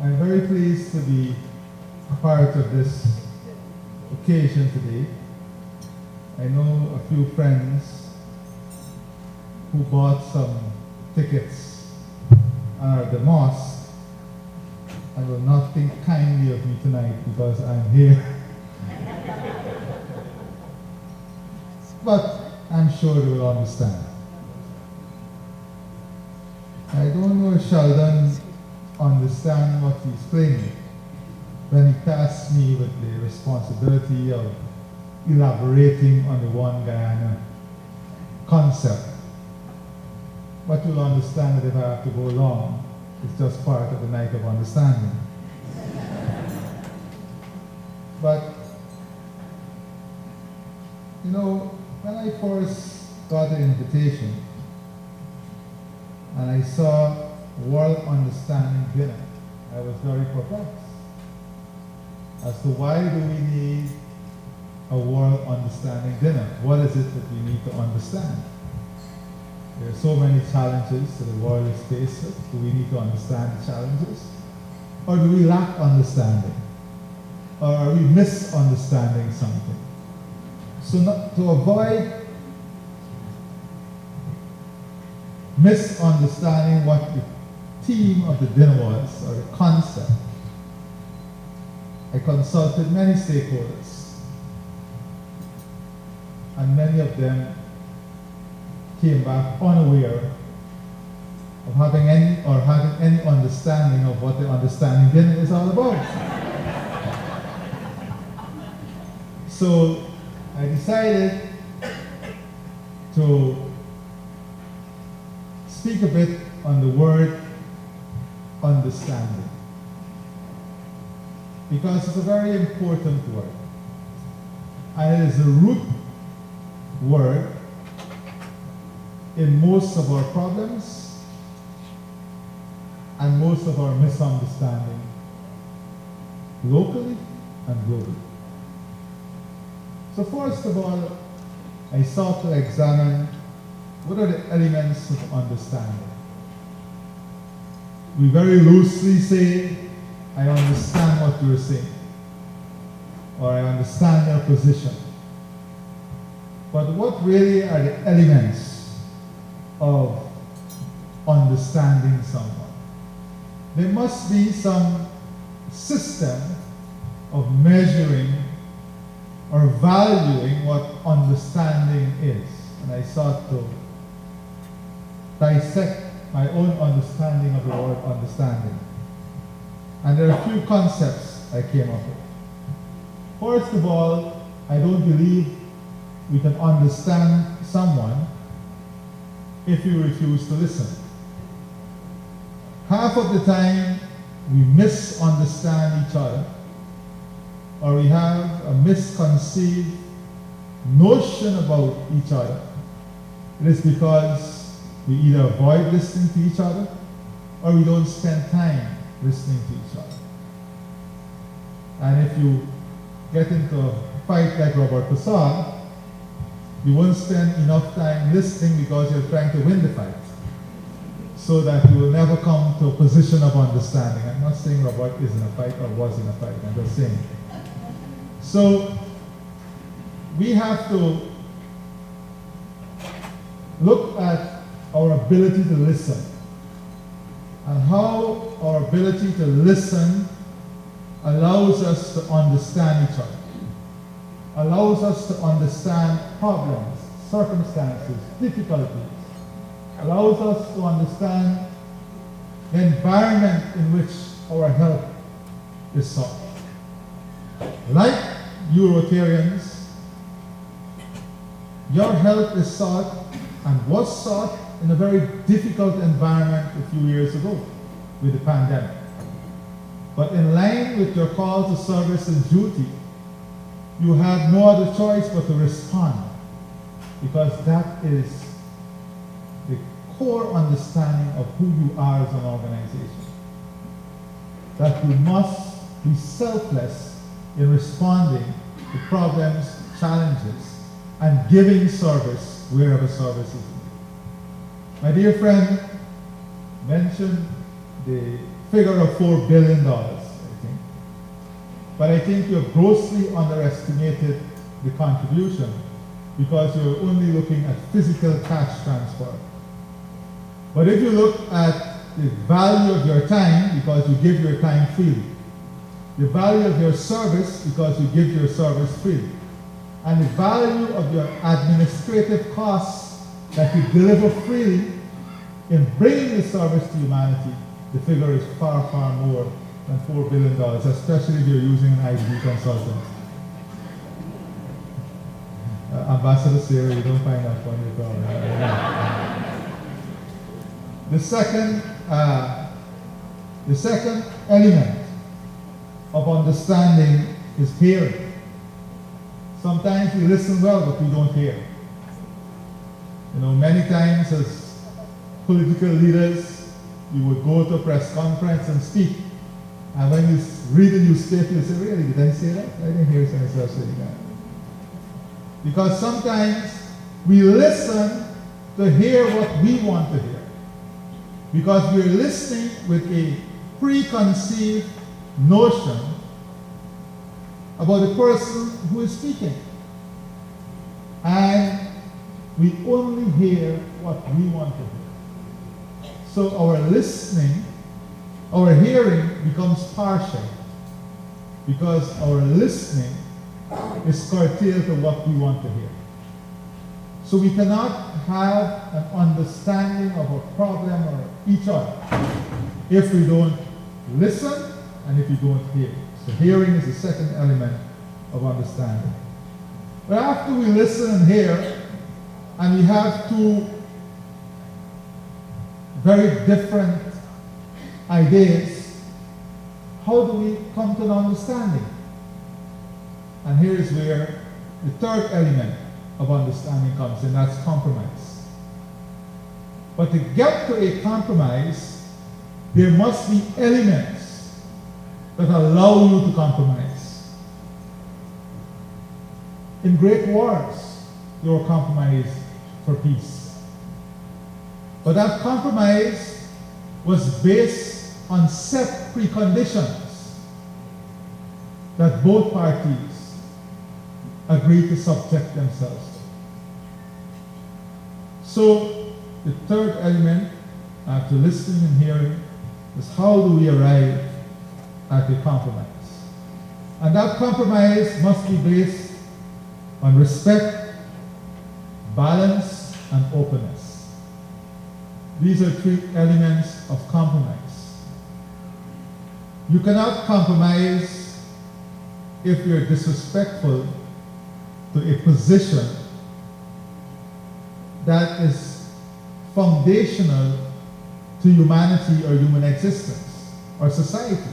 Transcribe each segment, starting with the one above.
I'm very pleased to be a part of this occasion today. I know a few friends who bought some tickets at the mosque and will not think kindly of me tonight because I'm here. But I'm sure they will understand. I don't know if Sheldon understands what he's claiming when he tasked me with the responsibility of elaborating on the one Guyana concept. But you'll understand that if I have to go long, it's just part of the night of understanding. But, you know, when I first got the invitation and I saw World Understanding Dinner, I was very perplexed as to why do we need a World Understanding Dinner? What is it that we need to understand? There are so many challenges that the world is faced with. Do we need to understand the challenges? Or do we lack understanding? Or are we misunderstanding something? So to avoid misunderstanding what the theme of the dinner was, or the concept, I consulted many stakeholders, and many of them came back unaware of having any understanding of what the understanding dinner is all about. So I decided to speak a bit on the word understanding, because it's a very important word, and it is the root word in most of our problems and most of our misunderstanding, locally and globally. So first of all, I sought to examine what are the elements of understanding. We very loosely say, I understand what you're saying, or I understand your position. But what really are the elements of understanding someone? There must be some system of measuring or valuing what understanding is. And I sought to dissect my own understanding of the word understanding. And there are a few concepts I came up with. First of all, I don't believe we can understand someone if we refuse to listen. Half of the time, we misunderstand each other, or we have a misconceived notion about each other. It is because we either avoid listening to each other, or we don't spend time listening to each other. And if you get into a fight like Robert Passard, you won't spend enough time listening because you're trying to win the fight, so that you will never come to a position of understanding. I'm not saying Robert is in a fight or was in a fight, I'm just saying. So we have to look at our ability to listen, and how our ability to listen allows us to understand each other, allows us to understand problems, circumstances, difficulties, allows us to understand the environment in which our help is sought. Like Eurotarians, your help is sought and was sought in a very difficult environment a few years ago with the pandemic. But in line with your call to service and duty, you had no other choice but to respond, because that is the core understanding of who you are as an organization. That you must be selfless in responding to problems, challenges, and giving service wherever service is needed. My dear friend mentioned the figure of $4 billion, I think. But I think you've grossly underestimated the contribution because you're only looking at physical cash transfer. But if you look at the value of your time, because you give your time freely, the value of your service, because you give your service freely, and the value of your administrative costs that you deliver freely in bringing the service to humanity, the figure is far, far more than $4 billion, especially if you're using an IDB consultant. Ambassador Sarah, you don't find that funny at all. Right? The second element of understanding is hearing. Sometimes we listen well, but we don't hear. You know, many times as political leaders, you would go to a press conference and speak. And when you read the newspaper, you say, really, did I say that? I didn't hear myself saying that. Because sometimes we listen to hear what we want to hear. Because we're listening with a preconceived notion about the person who is speaking. And we only hear what we want to hear. So our listening, our hearing becomes partial because our listening is curtailed to what we want to hear. So we cannot have an understanding of a problem or each other if we don't listen and if we don't hear. So hearing is the second element of understanding. But after we listen and hear, and we have two very different ideas, how do we come to an understanding? And here is where the third element of understanding comes in, that's compromise. But to get to a compromise, there must be elements that allow you to compromise. In great wars, there were compromise for peace. But that compromise was based on set preconditions that both parties agreed to subject themselves to. So the third element, after listening and hearing, is how do we arrive at a compromise? And that compromise must be based on respect, balance, and openness. These are three elements of compromise. You cannot compromise if you're disrespectful to a position that is foundational to humanity or human existence or society.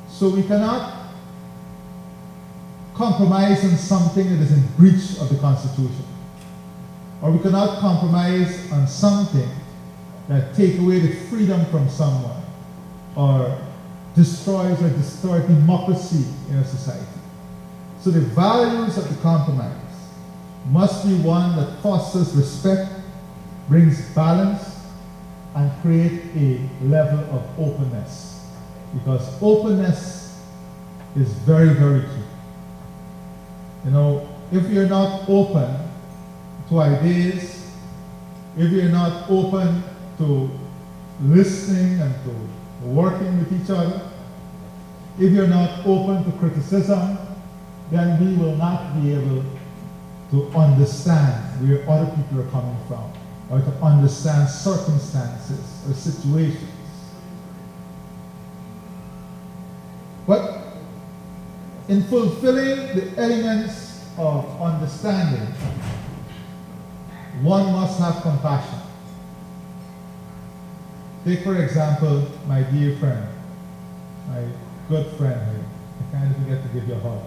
So we cannot compromise on something that is in breach of the Constitution. Or we cannot compromise on something that takes away the freedom from someone or destroys or distorts democracy in a society. So the values of the compromise must be one that fosters respect, brings balance, and creates a level of openness. Because openness is very, very key. You know, if you're not open to ideas, if you're not open to listening and to working with each other, if you're not open to criticism, then we will not be able to understand where other people are coming from, or to understand circumstances or situations. But in fulfilling the elements of understanding, one must have compassion. Take, for example, my dear friend, my good friend here. I can't even forget to give you a hug.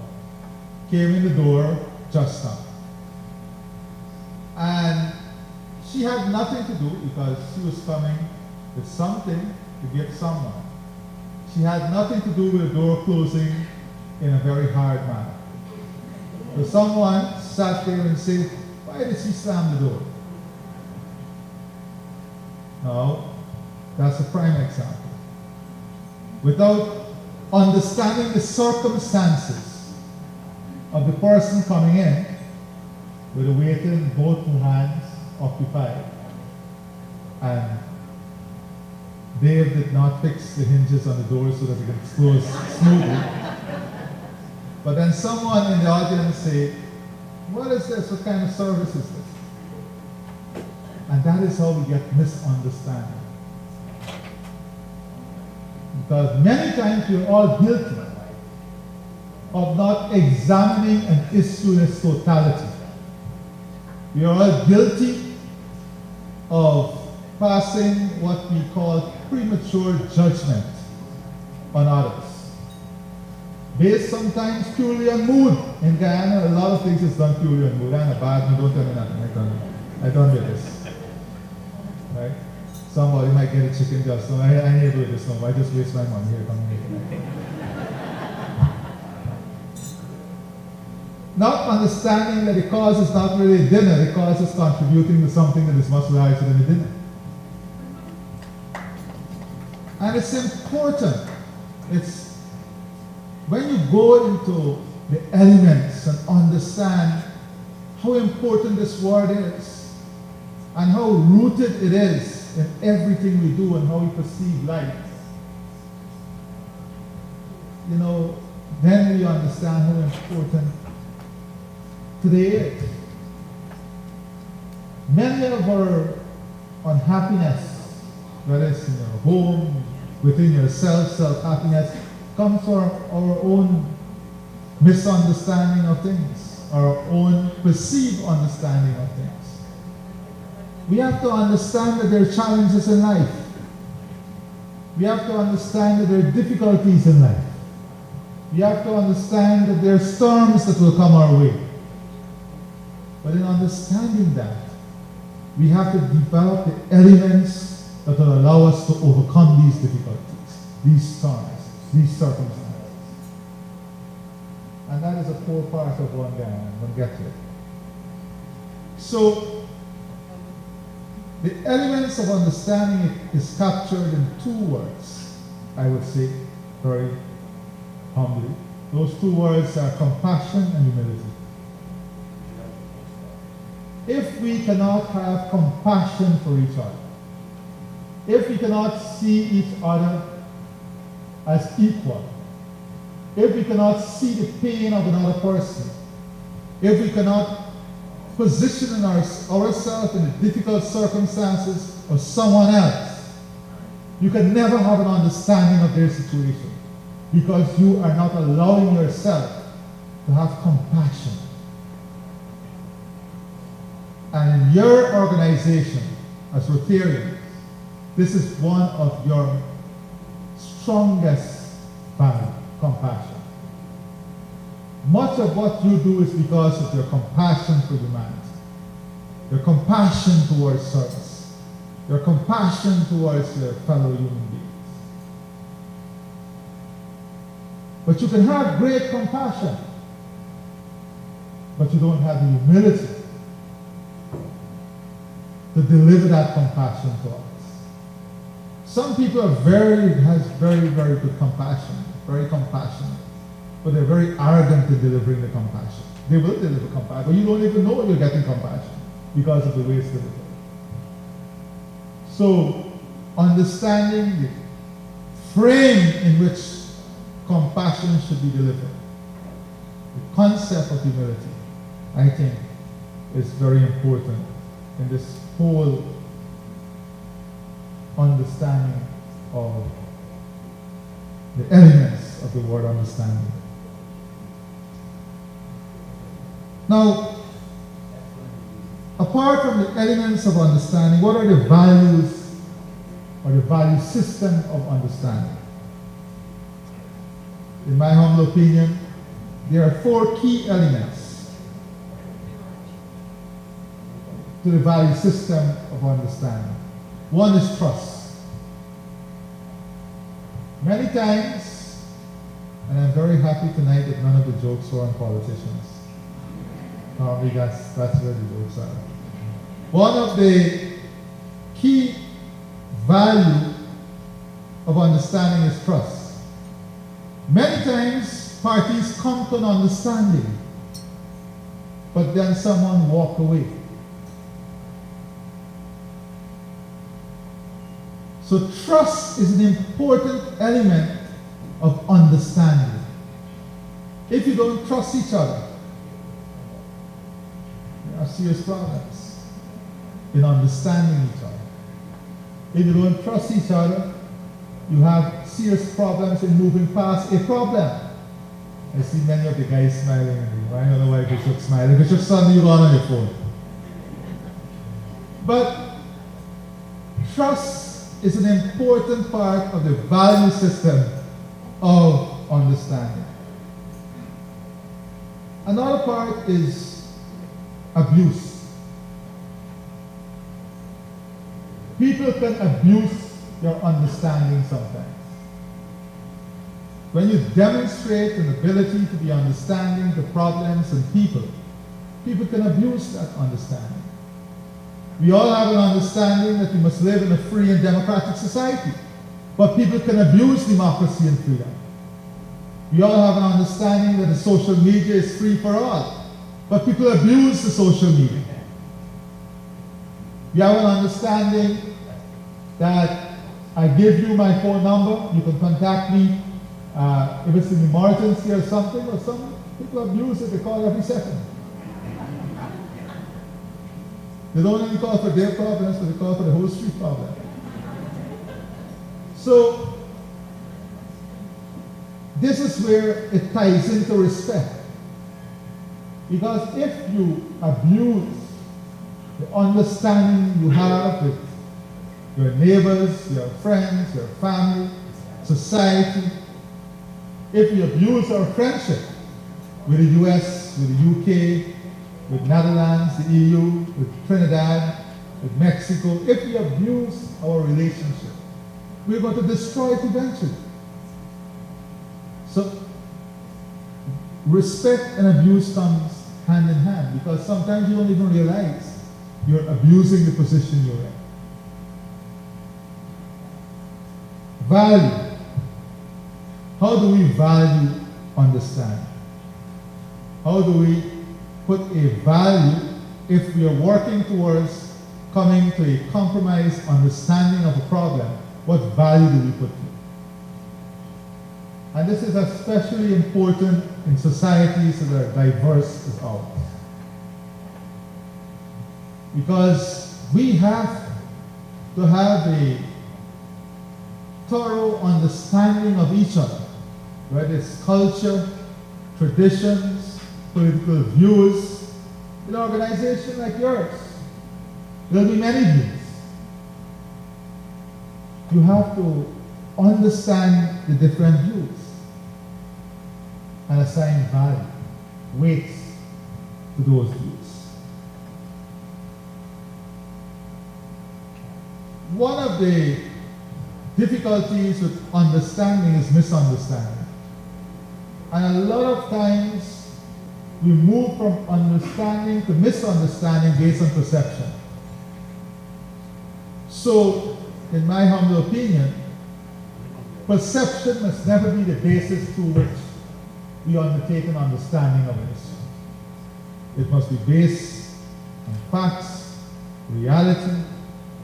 Came in the door just now. And she had nothing to do because she was coming with something to give someone. She had nothing to do with the door closing in a very hard manner. So someone sat there and said, why did she slam the door? Now, that's a prime example. without understanding the circumstances of the person coming in with a waiting, both hands occupied, and Dave did not fix the hinges on the door so that it can close smoothly. But then someone in the audience say, "What is this? What kind of service is this?" And that is how we get misunderstanding. Because many times we are all guilty of not examining an issue in its totality. We are all guilty of passing what we call premature judgment on others. Based sometimes purely on mood. In Guyana, a lot of things is done purely on mood. I'm a bad mood, don't tell me nothing. I don't do this. Right? Somebody might get a chicken just so I ain't do this no more. I just waste my money here coming here. Not understanding that the cause is not really dinner, the cause is contributing to something that is much larger than the dinner. And it's important. It's when you go into the elements and understand how important this word is and how rooted it is in everything we do and how we perceive life, you know, then we understand how important today is. Many of our unhappiness, whether it's in your home, within yourself, self-happiness, comes from our own misunderstanding of things, our own perceived understanding of things. We have to understand that there are challenges in life. We have to understand that there are difficulties in life. We have to understand that there are storms that will come our way. But in understanding that, we have to develop the elements that will allow us to overcome these difficulties, these storms, these circumstances. And that is a core part of one Guyana. We'll get to it. So, the elements of understanding is captured in two words, I would say, very humbly. Those two words are compassion and humility. If we cannot have compassion for each other, if we cannot see each other as equal, if we cannot see the pain of another person, if we cannot position ourselves in the difficult circumstances of someone else, you can never have an understanding of their situation because you are not allowing yourself to have compassion. And in your organization, as Rotarians, this is one of your strongest values, compassion. Much of what you do is because of your compassion for humanity, your compassion towards service, your compassion towards your fellow human beings. But you can have great compassion, but you don't have the humility to deliver that compassion to others. Some people has very, very good compassion, very compassionate, but they're very arrogant in delivering the compassion. They will deliver compassion, but you don't even know you're getting compassion because of the way it's delivered. So, understanding the frame in which compassion should be delivered, the concept of humility, I think, is very important in this whole understanding of the elements of the word understanding. Now, apart from the elements of understanding, what are the values or the value system of understanding? In my humble opinion, there are four key elements to the value system of understanding. One is trust. Many times, and I'm very happy tonight that none of the jokes were on politicians. Probably that's where the jokes are. One of the key value of understanding is trust. Many times, parties come to an understanding, but then someone walk away. So trust is an important element of understanding. If you don't trust each other, there are serious problems in understanding each other. If you don't trust each other, you have serious problems in moving past a problem. I see many of the guys smiling at me. I don't know why Bishop's smiling. Bishop, suddenly you on your phone. But trust is an important part of the value system of understanding. Another part is abuse. People can abuse your understanding sometimes. When you demonstrate an ability to be understanding to problems and people can abuse that understanding. We all have an understanding that we must live in a free and democratic society, but people can abuse democracy and freedom. We all have an understanding that the social media is free for all, but people abuse the social media. We have an understanding that I give you my phone number, you can contact me if it's an emergency or something, but some people abuse it, they call every second. They don't even call for their problems, but they call for the whole street problem. So, this is where it ties into respect. Because if you abuse the understanding you have with your neighbors, your friends, your family, society, if you abuse our friendship with the US, with the UK, with Netherlands, the EU, with Trinidad, with Mexico, if we abuse our relationship, we're going to destroy it eventually. So, respect and abuse comes hand in hand, because sometimes you don't even realize you're abusing the position you're in. Value. How do we value understand? How do we put a value if we are working towards coming to a compromised understanding of a problem? What value do we put to it? And this is especially important in societies that are diverse as ours. Because we have to have a thorough understanding of each other, whether it's culture, traditions, political views. In an organization like yours, there'll be many views. You have to understand the different views and assign value, weights to those views. One of the difficulties with understanding is misunderstanding. And a lot of times we move from understanding to misunderstanding based on perception. So, in my humble opinion, perception must never be the basis through which we undertake an understanding of an issue. It must be based on facts, reality.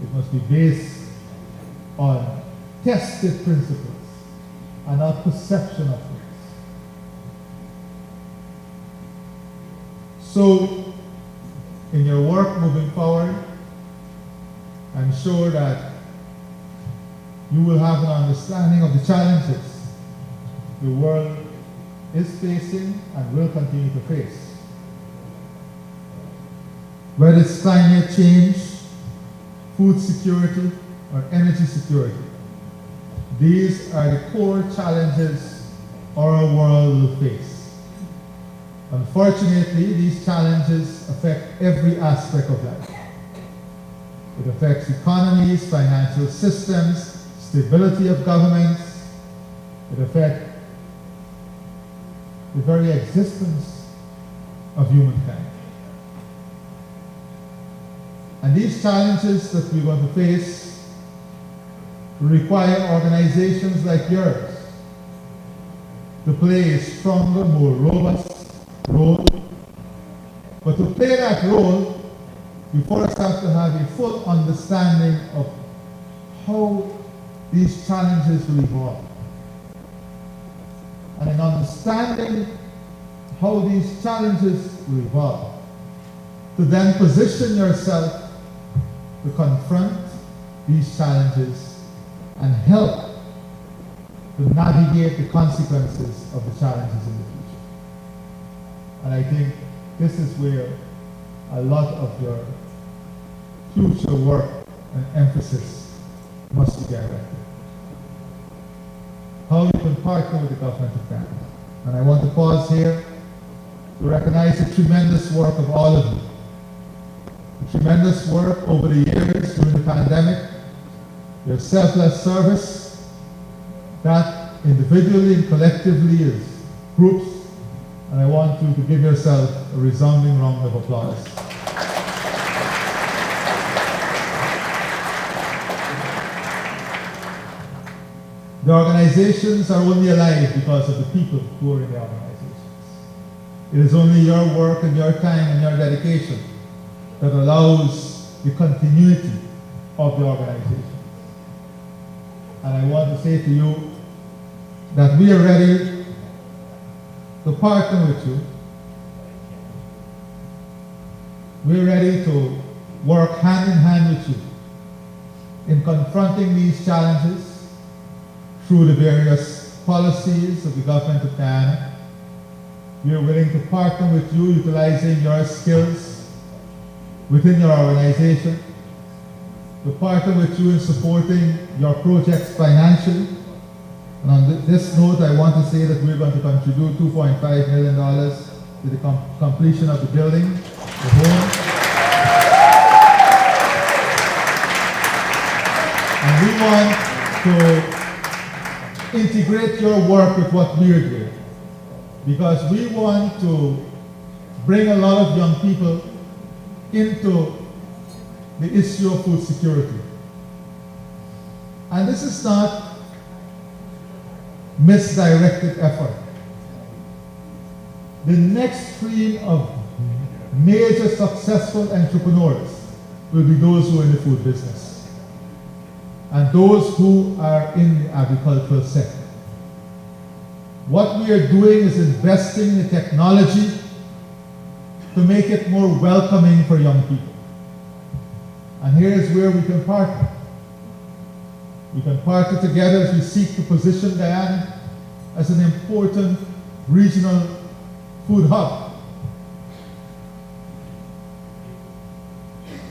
It must be based on tested principles and our perception of things. So, in your work moving forward, I'm sure that you will have an understanding of the challenges the world is facing and will continue to face. Whether it's climate change, food security, or energy security, these are the core challenges our world will face. Unfortunately, these challenges affect every aspect of life. It affects economies, financial systems, stability of governments. It affects the very existence of humankind. And these challenges that we're going to face require organizations like yours to play a stronger, more robust role. But to play that role, we first have to have a full understanding of how these challenges will evolve. And in understanding how these challenges will evolve, to then position yourself to confront these challenges and help to navigate the consequences of the challenges in the future. And I think this is where a lot of your future work and emphasis must be directed. How you can partner with the government of Ghana. And I want to pause here to recognize the tremendous work of all of you. The tremendous work over the years during the pandemic, your selfless service, that individually and collectively as groups, and I want you to give yourself a resounding round of applause. The organizations are only alive because of the people who are in the organizations. It is only your work and your time and your dedication that allows the continuity of the organization. And I want to say to you that we are ready to partner with you. We're ready to work hand in hand with you in confronting these challenges through the various policies of the government of Guyana. We are willing to partner with you, utilizing your skills within your organization, to partner with you in supporting your projects financially. And on this note, I want to say that we're going to contribute $2.5 million to the completion of the building, the home. And we want to integrate your work with what we're doing, because we want to bring a lot of young people into the issue of food security. And this is not misdirected effort. The next stream of major successful entrepreneurs will be those who are in the food business and those who are in the agricultural sector. What we are doing is investing in the technology to make it more welcoming for young people. And here is where we can partner. We can partner together as we seek to position Guyana as an important regional food hub.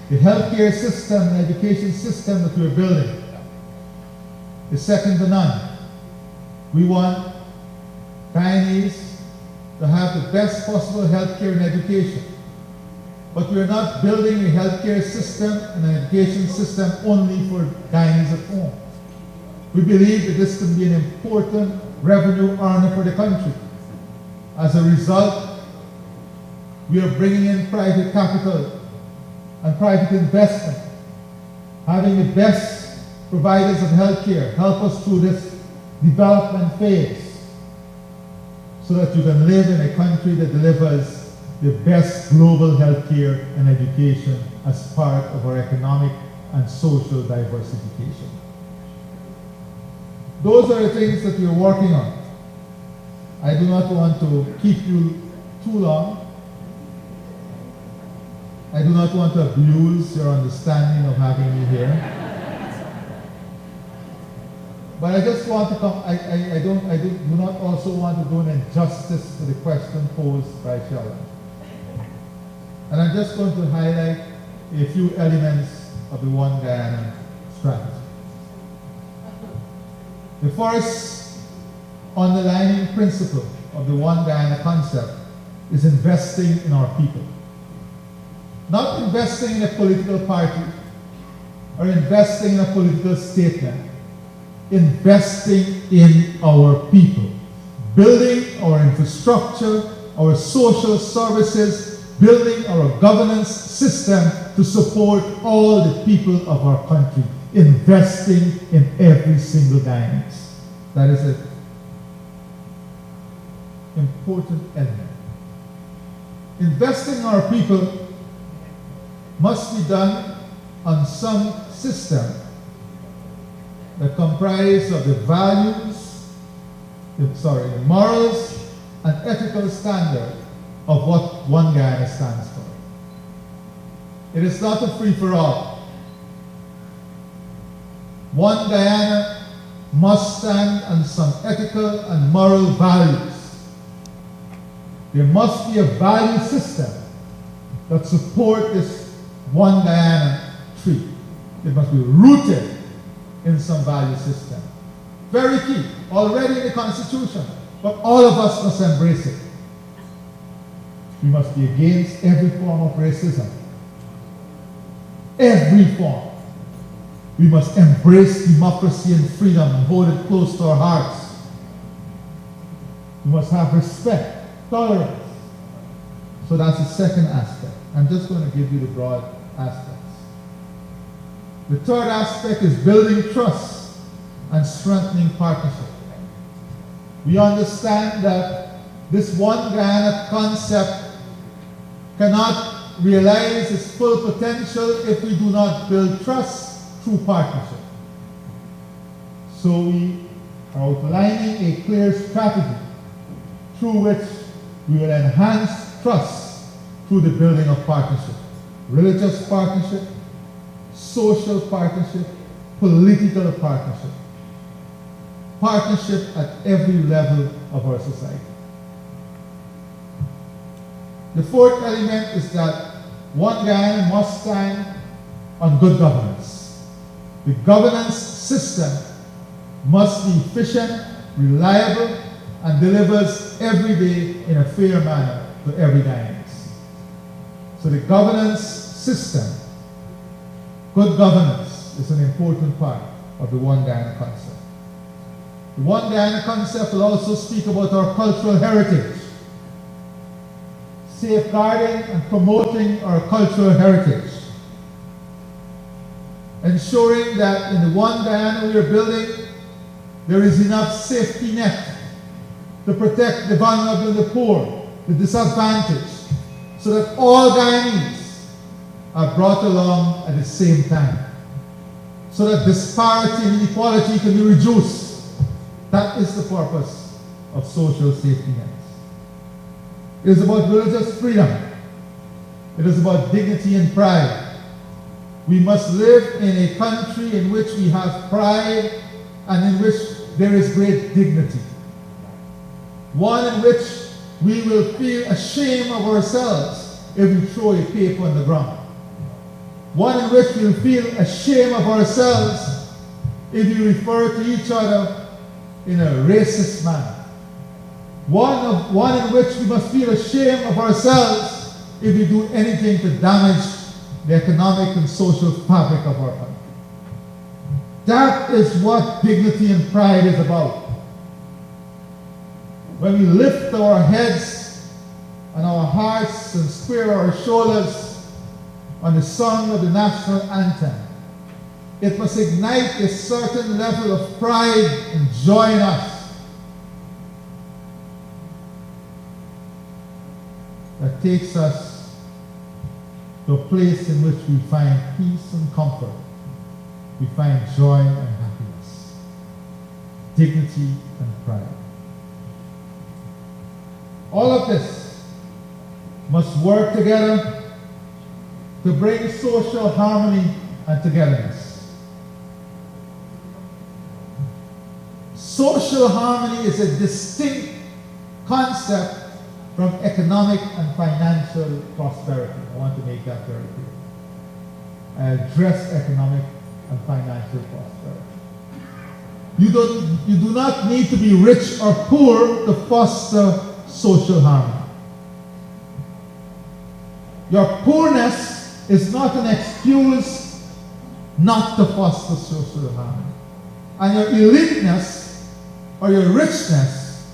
The healthcare system and education system that we're building is second to none. We want Guyanese to have the best possible healthcare and education. But we're not building a healthcare system and an education system only for Guyanese at home. We believe that this can be an important revenue earner for the country. As a result, we are bringing in private capital and private investment, having the best providers of healthcare help us through this development phase so that you can live in a country that delivers the best global healthcare and education as part of our economic and social diversification. Those are the things that we're working on. I do not want to keep you too long. I do not want to abuse your understanding of having me here. But I just want to come, I do not also want to do an injustice to the question posed by Sheldon. And I'm just going to highlight a few elements of the One Guyana strategy. The first underlying principle of the One Guyana concept is investing in our people. Not investing in a political party or investing in a political statement. Investing in our people. Building our infrastructure, our social services, building our governance system to support all the people of our country. Investing in every single Guyanese. That is it. important element. Investing in our people must be done on some system that comprises of the values, the morals and ethical standard of what One Guyana stands for. It is not a free-for-all. One Guyana must stand on some ethical and moral values. There must be a value system that supports this One Guyana tree. It must be rooted in some value system. Very key, already in the Constitution, but all of us must embrace it. We must be against every form of racism. Every form. We must embrace democracy and freedom and hold it close to our hearts. We must have respect, tolerance. So that's the second aspect. I'm just going to give you the broad aspects. The third aspect is building trust and strengthening partnership. We understand that this One Guyana concept cannot realize its full potential if we do not build trust through partnership. So we are outlining a clear strategy through which we will enhance trust through the building of partnership. Religious partnership, social partnership, political partnership. Partnership at every level of our society. The fourth element is that One Guyana must stand on good governance. The governance system must be efficient, reliable, and delivers every day in a fair manner to every Guyanese. So the governance system, good governance, is an important part of the One Guyana concept. The One Guyana concept will also speak about our cultural heritage, safeguarding and promoting our cultural heritage, ensuring that in the One Guyana we are building, there is enough safety net to protect the vulnerable and the poor, the disadvantaged, so that all Guyanese are brought along at the same time, so that disparity and inequality can be reduced. That is the purpose of social safety nets. It is about religious freedom. It is about dignity and pride. We must live in a country in which we have pride and in which there is great dignity. One in which we will feel ashamed of ourselves if we throw a paper on the ground. One in which we will feel ashamed of ourselves if we refer to each other in a racist manner. One in which we must feel ashamed of ourselves if we do anything to damage the economic and social fabric of our country. That is what dignity and pride is about. When we lift our heads and our hearts and square our shoulders on the song of the national anthem, it must ignite a certain level of pride and joy in us that takes us to a place in which we find peace and comfort. We find joy and happiness, dignity and pride. All of this must work together to bring social harmony and togetherness. Social harmony is a distinct concept from economic and financial prosperity. I want to make that very clear. I address economic and financial prosperity. You do not need to be rich or poor to foster social harmony. Your poorness is not an excuse not to foster social harmony. And your eliteness or your richness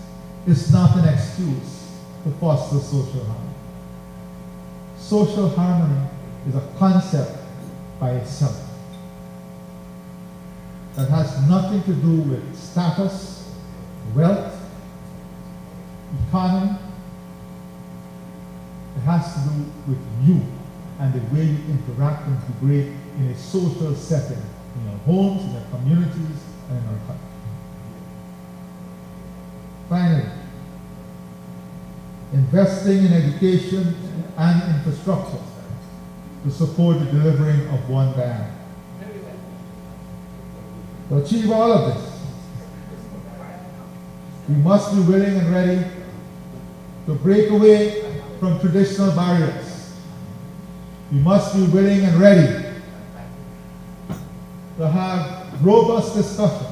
is not an excuse to foster social harmony. Social harmony is a concept by itself that has nothing to do with status, wealth, economy. It has to do with you and the way you interact and integrate in a social setting, in your homes, in your communities, and in our country. Finally, investing in education and infrastructure to support the delivering of one Guyana. To achieve all of this, we must be willing and ready to break away from traditional barriers. We must be willing and ready to have robust discussion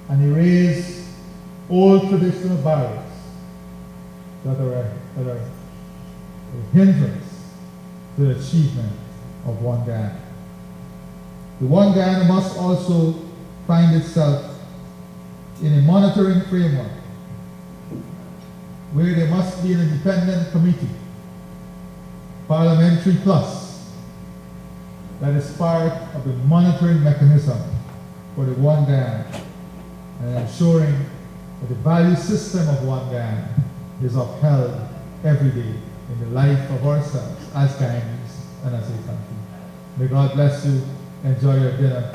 and erase old traditional barriers that are a hindrance to the achievement of one Guyana. The one Guyana must also find itself in a monitoring framework where there must be an independent committee, Parliamentary Plus, that is part of the monitoring mechanism for the one Guyana and ensuring that the value system of one Guyana is upheld every day in the life of ourselves as Guyanese and as a country. May God bless you. Enjoy your dinner.